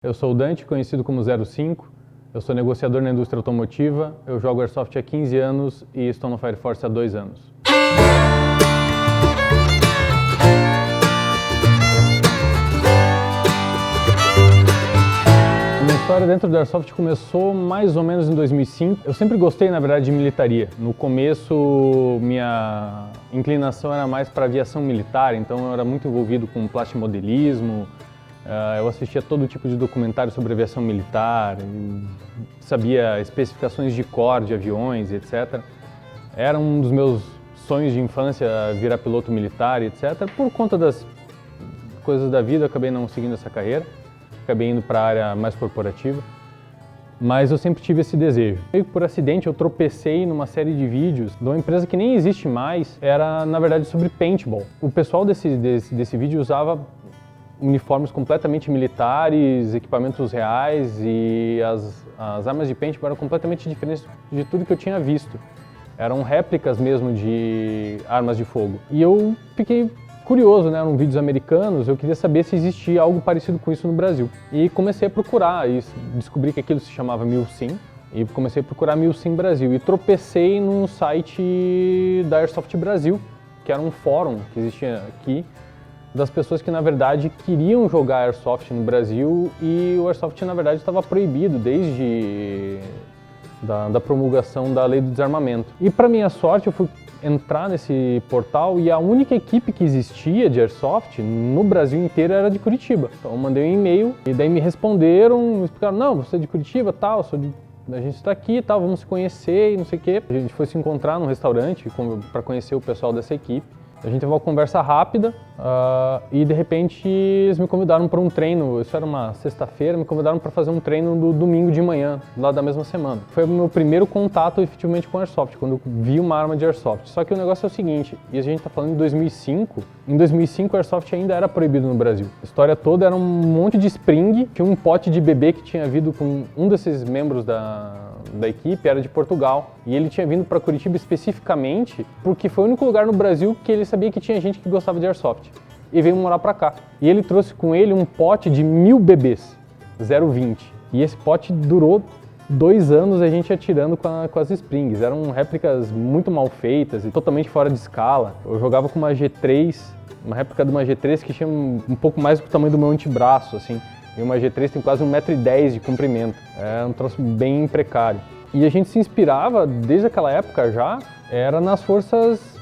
Eu sou o Dante, conhecido como 05. Eu sou negociador na indústria automotiva. Eu jogo Airsoft há 15 anos e estou no Fire Force há 2 anos. Minha história dentro do Airsoft começou mais ou menos em 2005. Eu sempre gostei, na verdade, de militaria. No começo, minha inclinação era mais para aviação militar, então eu era muito envolvido com plastimodelismo. Eu assistia todo tipo de documentário sobre aviação militar, sabia especificações de cor de aviões, etc. Era um dos meus sonhos de infância virar piloto militar, etc. Por conta das coisas da vida, eu acabei não seguindo essa carreira, acabei indo para a área mais corporativa, mas eu sempre tive esse desejo. Meio que por acidente eu tropecei numa série de vídeos de uma empresa que nem existe mais, era na verdade sobre paintball. O pessoal desse vídeo usava uniformes completamente militares, equipamentos reais, e as armas de paintball eram completamente diferentes de tudo que eu tinha visto. Eram réplicas mesmo de armas de fogo. E eu fiquei curioso, né? Eram vídeos americanos, eu queria saber se existia algo parecido com isso no Brasil. E comecei a procurar, e descobri que aquilo se chamava Milsim, e comecei a procurar Milsim Brasil. E tropecei num site da Airsoft Brasil, que era um fórum que existia aqui, das pessoas que na verdade queriam jogar Airsoft no Brasil, e o Airsoft na verdade estava proibido desde da promulgação da lei do desarmamento. E para minha sorte eu fui entrar nesse portal e a única equipe que existia de Airsoft no Brasil inteiro era de Curitiba. Então eu mandei um e-mail e daí me responderam, me explicaram: não, você é de Curitiba, tal, a gente está aqui, tal, vamos se conhecer e não sei o quê. A gente foi se encontrar num restaurante para conhecer o pessoal dessa equipe. A gente teve uma conversa rápida e de repente eles me convidaram para um treino. Isso era uma sexta-feira, me convidaram para fazer um treino no domingo de manhã, lá da mesma semana. Foi o meu primeiro contato efetivamente com Airsoft, quando eu vi uma arma de Airsoft. Só que o negócio é o seguinte, e a gente está falando em 2005, em 2005 o Airsoft ainda era proibido no Brasil. A história toda era um monte de spring, tinha um pote de bebê que tinha vindo com um desses membros da equipe, era de Portugal, e ele tinha vindo para Curitiba especificamente porque foi o único lugar no Brasil que ele sabia que tinha gente que gostava de Airsoft, e veio morar para cá. E ele trouxe com ele um pote de 1000 bebês, 0,20, e esse pote durou 2 anos a gente atirando com as Springs. Eram réplicas muito mal feitas e totalmente fora de escala. Eu jogava com uma G3, uma réplica de uma G3 que tinha um pouco mais do tamanho do meu antebraço, assim. E uma G3 tem quase 1,10 m de comprimento. É um troço bem precário. E a gente se inspirava, desde aquela época já, era nas forças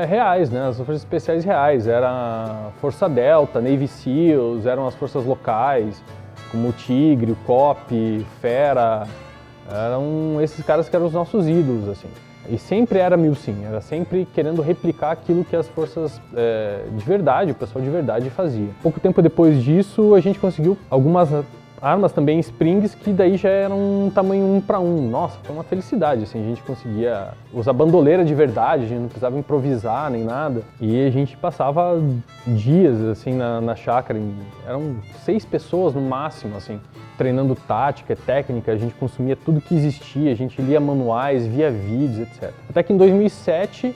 reais, né? As forças especiais reais. Era a Força Delta, Navy Seals, eram as forças locais, como o Tigre, o COP, Fera. Eram esses caras que eram os nossos ídolos, assim. E sempre era Milsim, era sempre querendo replicar aquilo que as forças de verdade, o pessoal de verdade fazia. Pouco tempo depois disso, a gente conseguiu algumas armas também, Springs, que daí já eram um tamanho 1:1. Nossa, foi uma felicidade, assim, a gente conseguia usar bandoleira de verdade, a gente não precisava improvisar nem nada. E a gente passava dias, assim, na chácara, eram 6 pessoas no máximo, assim, treinando tática, técnica, a gente consumia tudo que existia, a gente lia manuais, via vídeos, etc. Até que em 2007,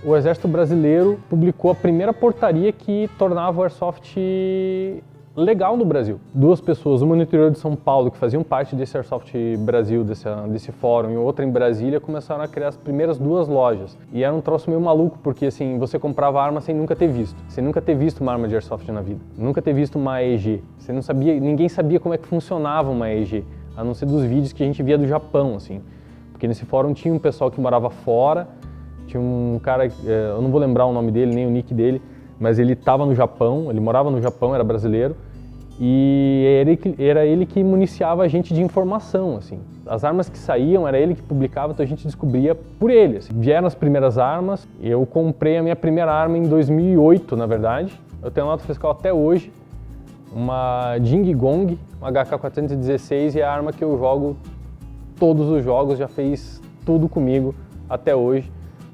o Exército Brasileiro publicou a primeira portaria que tornava o Airsoft legal no Brasil. 2 pessoas, uma no interior de São Paulo, que faziam parte desse Airsoft Brasil, desse fórum, e outra em Brasília, começaram a criar as primeiras 2 lojas. E era um troço meio maluco, porque assim, você comprava arma sem nunca ter visto. Sem nunca ter visto uma arma de Airsoft na vida. Nunca ter visto uma AEG. Você não sabia, ninguém sabia como é que funcionava uma AEG, a não ser dos vídeos que a gente via do Japão, assim. Porque nesse fórum tinha um pessoal que morava fora, tinha um cara, eu não vou lembrar o nome dele, nem o nick dele, mas ele estava no Japão, ele morava no Japão, era brasileiro, e era ele que municiava a gente de informação, assim. As armas que saíam, era ele que publicava, então a gente descobria por ele, assim. Vieram as primeiras armas, eu comprei a minha primeira arma em 2008, na verdade. Eu tenho nota fiscal até hoje, uma Jing Gong, uma HK416, e é a arma que eu jogo todos os jogos, já fez tudo comigo até hoje.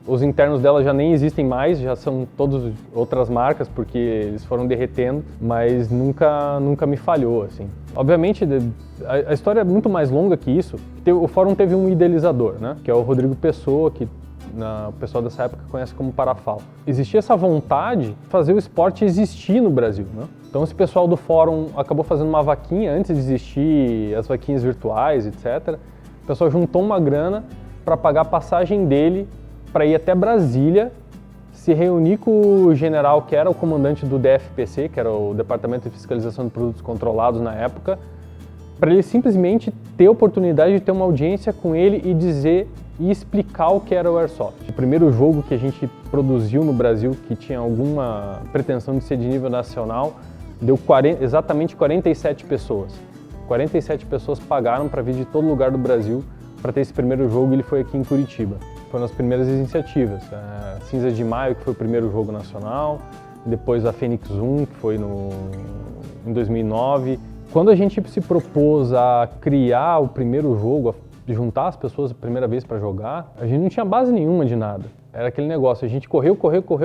Os internos dela já nem existem mais, já são todas outras marcas, porque eles foram derretendo, mas nunca me falhou, assim. Obviamente, a história é muito mais longa que isso. O fórum teve um idealizador, né, que é o Rodrigo Pessoa, que o pessoal dessa época conhece como Parafal. Existia essa vontade de fazer o esporte existir no Brasil, né? Então esse pessoal do fórum acabou fazendo uma vaquinha antes de existir as vaquinhas virtuais, etc. O pessoal juntou uma grana para pagar a passagem dele para ir até Brasília, se reunir com o general que era o comandante do DFPC, que era o Departamento de Fiscalização de Produtos Controlados na época, para ele simplesmente ter a oportunidade de ter uma audiência com ele e dizer e explicar o que era o Airsoft. O primeiro jogo que a gente produziu no Brasil, que tinha alguma pretensão de ser de nível nacional, deu exatamente 47 pessoas. 47 pessoas pagaram para vir de todo lugar do Brasil para ter esse primeiro jogo, e ele foi aqui em Curitiba. Foi nas primeiras iniciativas. Cinzas de Maio, que foi o primeiro jogo nacional, depois a Fênix 1, que foi em 2009. Quando a gente se propôs a criar o primeiro jogo, a juntar as pessoas a primeira vez para jogar, a gente não tinha base nenhuma de nada. Era aquele negócio, a gente correu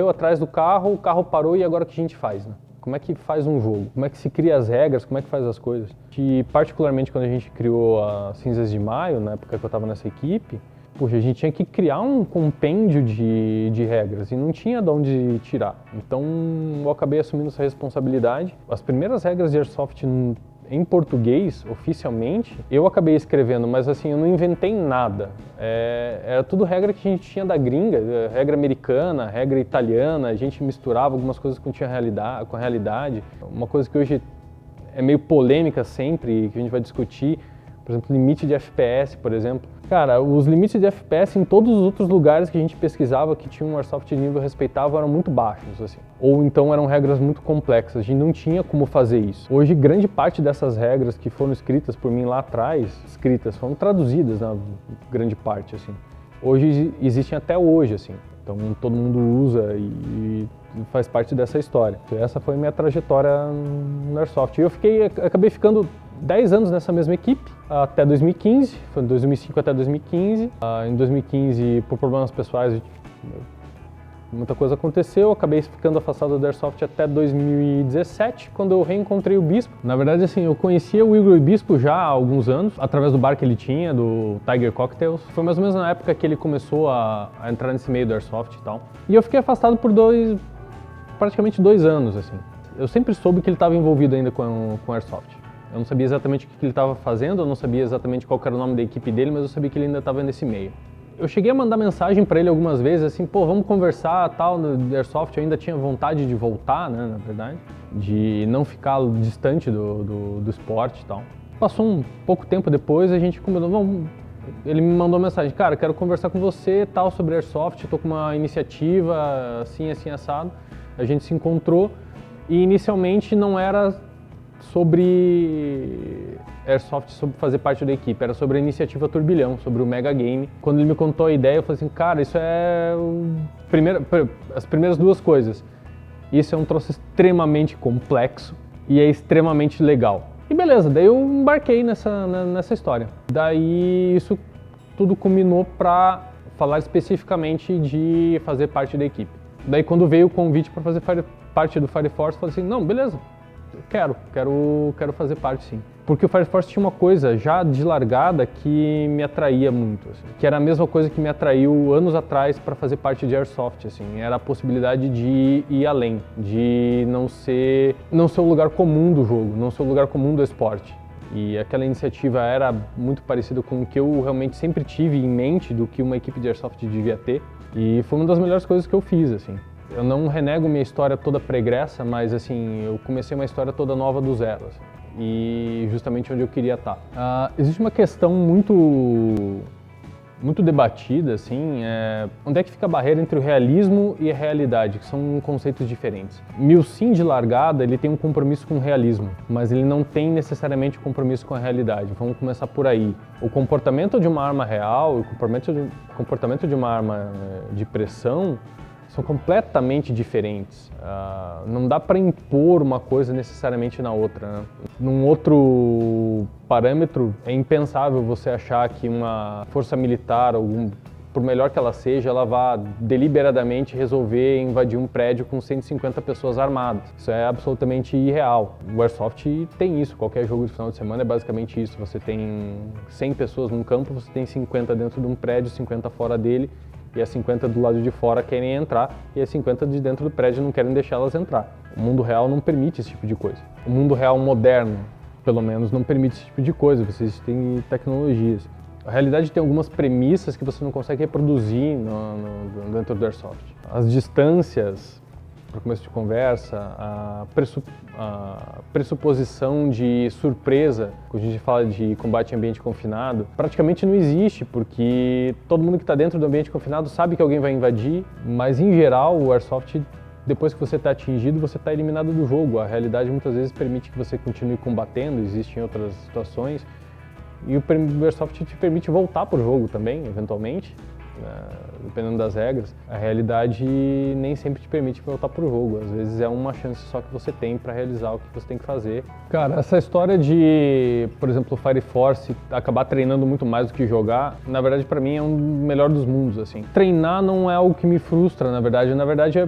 atrás do carro, o carro parou e agora o que a gente faz, né? Como é que faz um jogo? Como é que se cria as regras? Como é que faz as coisas? E particularmente quando a gente criou a Cinzas de Maio, na época que eu estava nessa equipe, puxa, a gente tinha que criar um compêndio de regras e não tinha de onde tirar. Então eu acabei assumindo essa responsabilidade. As primeiras regras de Airsoft em português, oficialmente, eu acabei escrevendo, mas assim, eu não inventei nada. Era tudo regra que a gente tinha da gringa, regra americana, regra italiana, a gente misturava algumas coisas com a realidade. Uma coisa que hoje é meio polêmica sempre, que a gente vai discutir, por exemplo, limite de FPS, por exemplo. Cara, os limites de FPS em todos os outros lugares que a gente pesquisava que tinha um Airsoft de nível respeitável eram muito baixos, assim. Ou então eram regras muito complexas, a gente não tinha como fazer isso. Hoje, grande parte dessas regras que foram escritas por mim lá atrás, foram traduzidas na grande parte, assim. Hoje, existem até hoje, assim. Então, todo mundo usa e faz parte dessa história. Essa foi a minha trajetória no Airsoft. E acabei ficando 10 anos nessa mesma equipe, até 2015, foi de 2005 até 2015. Em 2015, por problemas pessoais, muita coisa aconteceu, acabei ficando afastado do Airsoft até 2017, quando eu reencontrei o Bispo. Na verdade, assim, eu conhecia o Igor Bispo já há alguns anos, através do bar que ele tinha, do Tiger Cocktails. Foi mais ou menos na época que ele começou a entrar nesse meio do Airsoft e tal. E eu fiquei afastado por praticamente 2 anos, assim. Eu sempre soube que ele estava envolvido ainda com Airsoft. Eu não sabia exatamente o que ele estava fazendo, eu não sabia exatamente qual era o nome da equipe dele, mas eu sabia que ele ainda estava nesse meio. Eu cheguei a mandar mensagem para ele algumas vezes, assim, pô, vamos conversar, tal, no Airsoft. Eu ainda tinha vontade de voltar, né, na verdade, de não ficar distante do esporte e tal. Passou um pouco tempo depois, a gente combinou, ele me mandou uma mensagem, cara, quero conversar com você, tal, sobre Airsoft, tô com uma iniciativa, assim, assado. A gente se encontrou e inicialmente não era sobre Airsoft, sobre fazer parte da equipe, era sobre a iniciativa Turbilhão, sobre o Mega Game. Quando ele me contou a ideia, eu falei assim, cara, isso é as primeiras 2 coisas. Isso é um troço extremamente complexo e é extremamente legal. E beleza, daí eu embarquei nessa história. Daí isso tudo culminou para falar especificamente de fazer parte da equipe. Daí quando veio o convite para fazer parte do Fire Force, eu falei assim, não, beleza. Quero fazer parte, sim. Porque o Fire Force tinha uma coisa já de largada que me atraía muito, assim, que era a mesma coisa que me atraiu anos atrás para fazer parte de Airsoft, assim, era a possibilidade de ir além, de não ser o lugar comum do jogo, não ser o lugar comum do esporte. E aquela iniciativa era muito parecida com o que eu realmente sempre tive em mente do que uma equipe de Airsoft devia ter. E foi uma das melhores coisas que eu fiz, assim. Eu não renego minha história toda pregressa, mas assim, eu comecei uma história toda nova do zero, assim, e justamente onde eu queria estar. Existe uma questão muito debatida, assim, onde é que fica a barreira entre o realismo e a realidade, que são conceitos diferentes. Milsim, de largada, ele tem um compromisso com o realismo, mas ele não tem necessariamente um compromisso com a realidade. Vamos começar por aí. O comportamento de uma arma real, o comportamento de uma arma de pressão, são completamente diferentes. Não dá para impor uma coisa necessariamente na outra, né? Num outro parâmetro, é impensável você achar que uma força militar, por melhor que ela seja, ela vá deliberadamente resolver invadir um prédio com 150 pessoas armadas. Isso é absolutamente irreal. O Airsoft tem isso, qualquer jogo de final de semana é basicamente isso. Você tem 100 pessoas num campo, você tem 50 dentro de um prédio, 50 fora dele, e as 50 do lado de fora querem entrar e as 50 de dentro do prédio não querem deixar elas entrar. O mundo real não permite esse tipo de coisa. O mundo real moderno, pelo menos, não permite esse tipo de coisa, vocês têm tecnologias. A realidade tem algumas premissas que você não consegue reproduzir dentro do Airsoft. As distâncias, para começo de conversa, a pressuposição de surpresa, quando a gente fala de combate em ambiente confinado, praticamente não existe, porque todo mundo que está dentro do ambiente confinado sabe que alguém vai invadir, mas em geral o Airsoft, depois que você está atingido, você está eliminado do jogo. A realidade muitas vezes permite que você continue combatendo, existem outras situações, e o Airsoft te permite voltar para o jogo também, eventualmente, dependendo das regras. A realidade nem sempre te permite voltar para o jogo, às vezes é uma chance só que você tem para realizar o que você tem que fazer. Cara, essa história de, por exemplo, o Fire Force acabar treinando muito mais do que jogar, na verdade para mim é um melhor dos mundos, assim. Treinar não é algo que me frustra, na verdade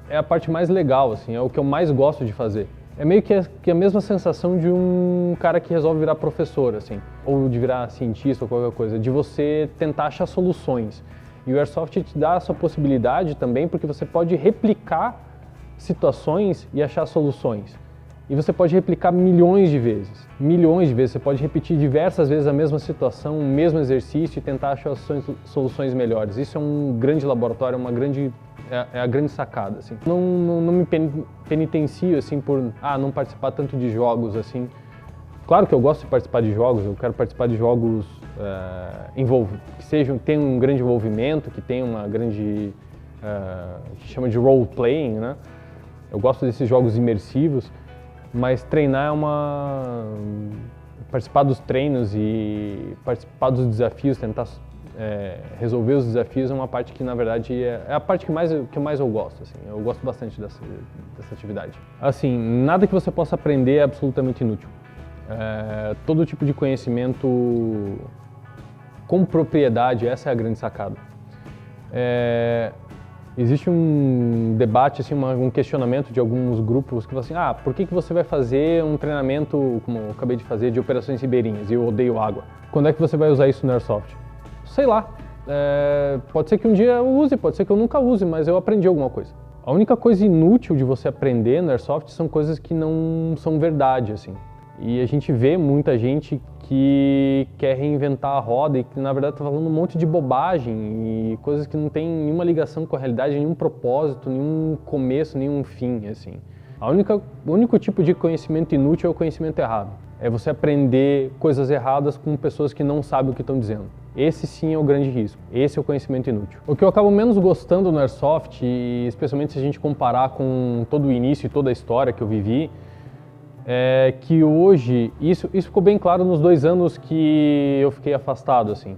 é a parte mais legal, assim, é o que eu mais gosto de fazer. É meio que a mesma sensação de um cara que resolve virar professor, assim, ou de virar cientista ou qualquer coisa, de você tentar achar soluções. E o Airsoft te dá essa possibilidade também porque você pode replicar situações e achar soluções. E você pode replicar milhões de vezes. Você pode repetir diversas vezes a mesma situação, o mesmo exercício e tentar achar soluções melhores. Isso é um grande laboratório, é a grande sacada, assim. Não me penitencio, assim, por não participar tanto de jogos, assim. Claro que eu gosto de participar de jogos, eu quero participar de jogos que tenham um grande envolvimento, que tenham uma grande, que chama de role-playing, né? Eu gosto desses jogos imersivos, mas treinar participar dos treinos e participar dos desafios, tentar resolver os desafios é uma parte que, na verdade, é a parte que eu mais gosto, assim. Eu gosto bastante dessa atividade. Assim, nada que você possa aprender é absolutamente inútil. Todo tipo de conhecimento com propriedade, essa é a grande sacada. Existe um debate, assim, um questionamento de alguns grupos que falam assim, por que você vai fazer um treinamento, como eu acabei de fazer, de operações ribeirinhas, e eu odeio água? Quando é que você vai usar isso no Airsoft? Sei lá, pode ser que um dia eu use, pode ser que eu nunca use, mas eu aprendi alguma coisa. A única coisa inútil de você aprender no Airsoft são coisas que não são verdade, assim. E a gente vê muita gente que quer reinventar a roda e que, na verdade, está falando um monte de bobagem e coisas que não tem nenhuma ligação com a realidade, nenhum propósito, nenhum começo, nenhum fim, assim. O único tipo de conhecimento inútil é o conhecimento errado. É você aprender coisas erradas com pessoas que não sabem o que estão dizendo. Esse sim é o grande risco. Esse é o conhecimento inútil. O que eu acabo menos gostando no Airsoft, e especialmente se a gente comparar com todo o início e toda a história que eu vivi, é que hoje, isso ficou bem claro nos 2 anos que eu fiquei afastado, assim.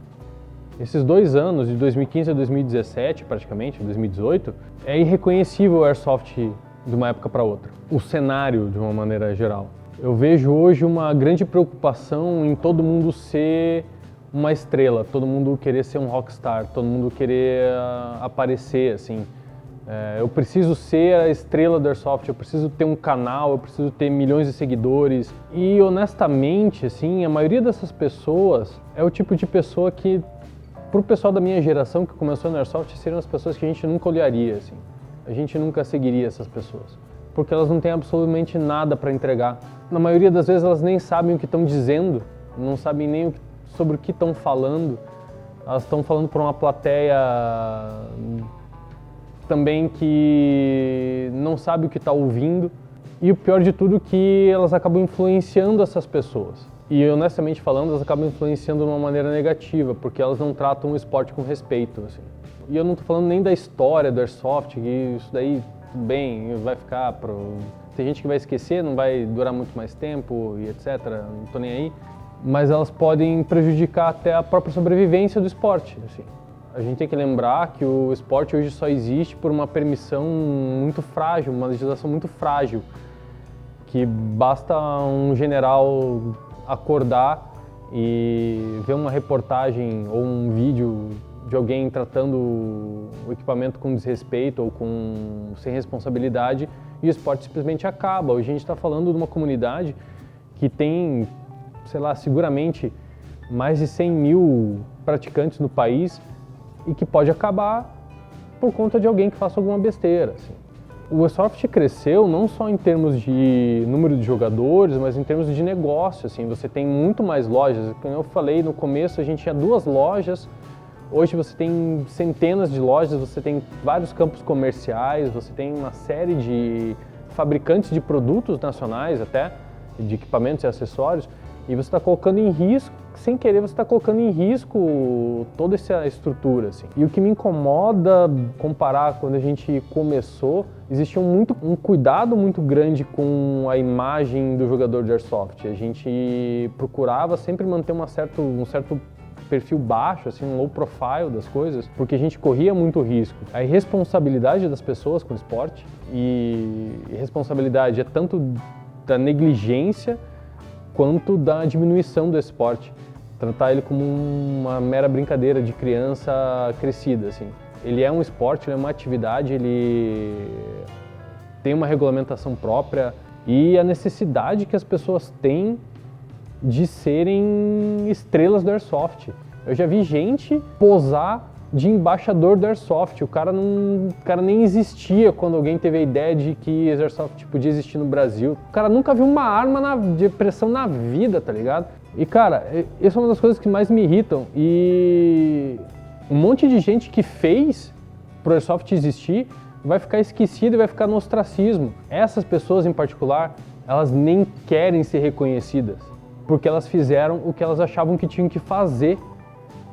Esses 2 anos, de 2015 a 2017, praticamente, 2018, é irreconhecível o Airsoft de uma época para outra. O cenário, de uma maneira geral. Eu vejo hoje uma grande preocupação em todo mundo ser uma estrela, todo mundo querer ser um rockstar, todo mundo querer aparecer, assim. Eu preciso ser a estrela do Airsoft, eu preciso ter um canal, eu preciso ter milhões de seguidores. E honestamente, assim, a maioria dessas pessoas é o tipo de pessoa que, pro pessoal da minha geração que começou no Airsoft, seriam as pessoas que a gente nunca olharia, assim. A gente nunca seguiria essas pessoas, porque elas não têm absolutamente nada para entregar. Na maioria das vezes elas nem sabem o que estão dizendo, não sabem nem sobre o que estão falando. Elas estão falando para uma plateia também que não sabe o que está ouvindo, e o pior de tudo é que elas acabam influenciando essas pessoas. E honestamente falando, elas acabam influenciando de uma maneira negativa, porque elas não tratam o esporte com respeito, assim. E eu não estou falando nem da história do Airsoft, que isso daí, tudo bem, vai ficar tem gente que vai esquecer, não vai durar muito mais tempo e etc, não estou nem aí. Mas elas podem prejudicar até a própria sobrevivência do esporte, assim. A gente tem que lembrar que o esporte hoje só existe por uma permissão muito frágil, uma legislação muito frágil, que basta um general acordar e ver uma reportagem ou um vídeo de alguém tratando o equipamento com desrespeito ou sem responsabilidade e o esporte simplesmente acaba. Hoje a gente está falando de uma comunidade que tem, sei lá, seguramente mais de 100 mil praticantes no país, e que pode acabar por conta de alguém que faça alguma besteira, assim. O Airsoft cresceu não só em termos de número de jogadores, mas em termos de negócio, assim. Você tem muito mais lojas. Como eu falei, no começo a gente tinha 2 lojas, hoje você tem centenas de lojas, você tem vários campos comerciais, você tem uma série de fabricantes de produtos nacionais até, de equipamentos e acessórios, e você está colocando em risco, sem querer você está colocando em risco toda essa estrutura, assim. E o que me incomoda comparar quando a gente começou, existia um cuidado muito grande com a imagem do jogador de Airsoft. A gente procurava sempre manter um certo perfil baixo, assim, um low profile das coisas, porque a gente corria muito risco. A irresponsabilidade das pessoas com o esporte, e responsabilidade é tanto da negligência quanto da diminuição do esporte. Tratar ele como uma mera brincadeira de criança crescida, assim. Ele é um esporte, ele é uma atividade, ele tem uma regulamentação própria e a necessidade que as pessoas têm de serem estrelas do Airsoft. Eu já vi gente posar de embaixador do Airsoft. O cara nem existia quando alguém teve a ideia de que Airsoft podia existir no Brasil. O cara nunca viu uma arma de pressão na vida, tá ligado? E cara, essa é uma das coisas que mais me irritam. E um monte de gente que fez pro Airsoft existir vai ficar esquecido e vai ficar no ostracismo. Essas pessoas em particular, elas nem querem ser reconhecidas, porque elas fizeram o que elas achavam que tinham que fazer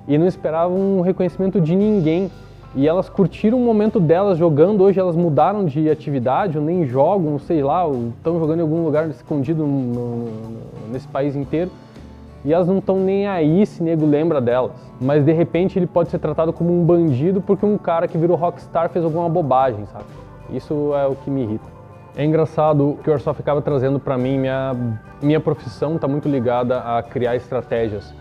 e não esperavam um reconhecimento de ninguém. E elas curtiram o momento delas jogando. Hoje elas mudaram de atividade, ou nem jogam, sei lá, ou estão jogando em algum lugar escondido nesse país inteiro. E elas não estão nem aí se nego lembra delas. Mas de repente ele pode ser tratado como um bandido porque um cara que virou rockstar fez alguma bobagem, sabe? Isso é o que me irrita. É engraçado que o Airsoft acaba trazendo para mim, minha profissão está muito ligada a criar estratégias,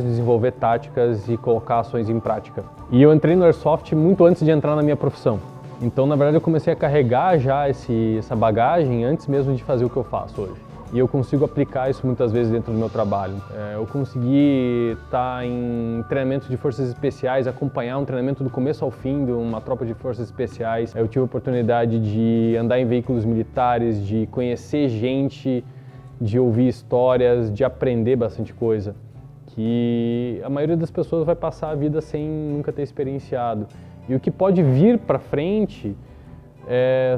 desenvolver táticas e colocar ações em prática. E eu entrei no Airsoft muito antes de entrar na minha profissão. Então, na verdade, eu comecei a carregar já essa bagagem antes mesmo de fazer o que eu faço hoje. E eu consigo aplicar isso muitas vezes dentro do meu trabalho. Eu consegui estar em treinamentos de forças especiais, acompanhar um treinamento do começo ao fim de uma tropa de forças especiais. Eu tive a oportunidade de andar em veículos militares, de conhecer gente, de ouvir histórias, de aprender bastante coisa, que a maioria das pessoas vai passar a vida sem nunca ter experienciado. E o que pode vir para frente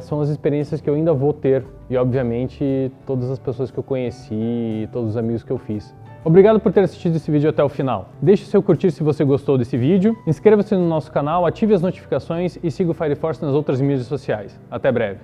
são as experiências que eu ainda vou ter e, obviamente, todas as pessoas que eu conheci e todos os amigos que eu fiz. Obrigado por ter assistido esse vídeo até o final. Deixe o seu curtir se você gostou desse vídeo, inscreva-se no nosso canal, ative as notificações e siga o Fire Force nas outras mídias sociais. Até breve!